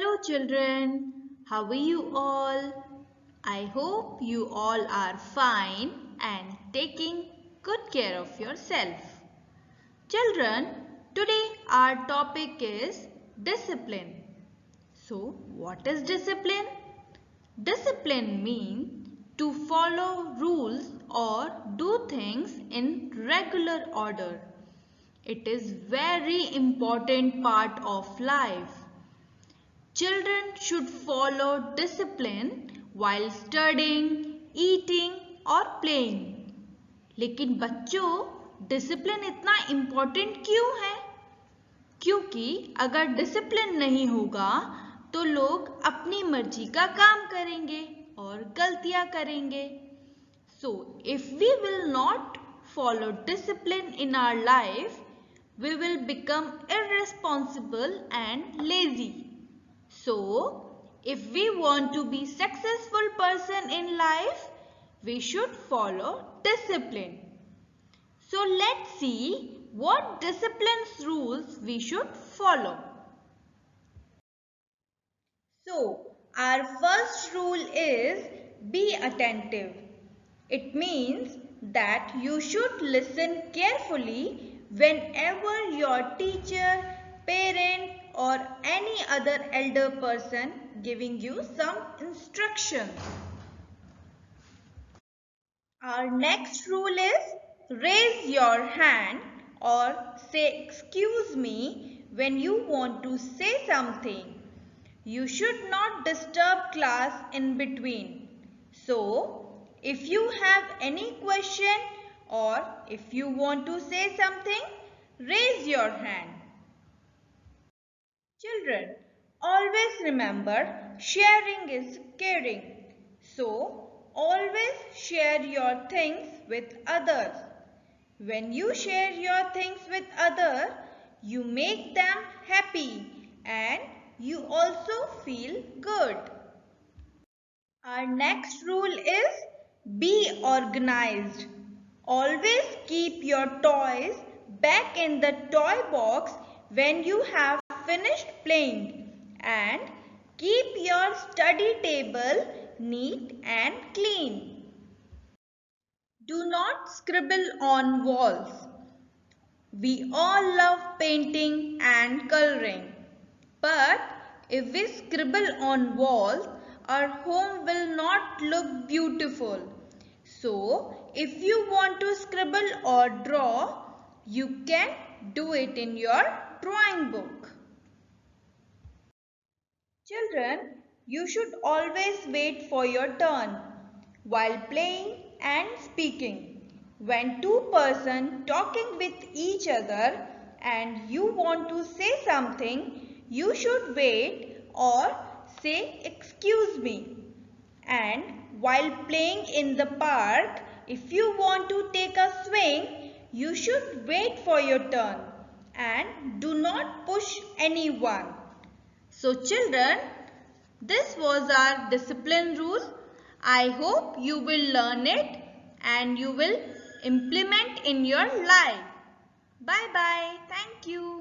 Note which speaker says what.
Speaker 1: Hello children, how are you all? I hope you all are fine and taking good care of yourself. Children, today our topic is discipline. So, what is discipline? Discipline means to follow rules or do things in regular order. It is very important part of life. Children should follow discipline while studying, eating और playing. लेकिन बच्चों discipline इतना important क्यों है? क्योंकि अगर discipline नहीं होगा तो लोग अपनी मर्जी का काम करेंगे और गलतियां करेंगे. So, if we will not follow discipline in our life, we will become irresponsible and lazy. So, if we want to be successful person in life, we should follow discipline. So, let's see what discipline's rules we should follow. So, our first rule is be attentive. It means that you should listen carefully whenever your teacher, parent or any other elder person giving you some instructions. Our next rule is raise your hand or say excuse me when you want to say something. You should not disturb class in between. So, if you have any question or if you want to say something, raise your hand. Children, always remember sharing is caring. So, always share your things with others. When you share your things with others, you make them happy and you also feel good. Our next rule is be organized. Always keep your toys back in the toy box when you have finished playing and keep your study table neat and clean. Do not scribble on walls. We all love painting and coloring. But if we scribble on walls, our home will not look beautiful. So, if you want to scribble or draw, you can do it in your drawing book. Children, you should always wait for your turn while playing and speaking. When two persons talking with each other and you want to say something, you should wait or say excuse me. And while playing in the park, if you want to take a swing, you should wait for your turn and do not push anyone. So children, this was our discipline rule. I hope you will learn it and you will implement in your life. Bye bye. Thank you.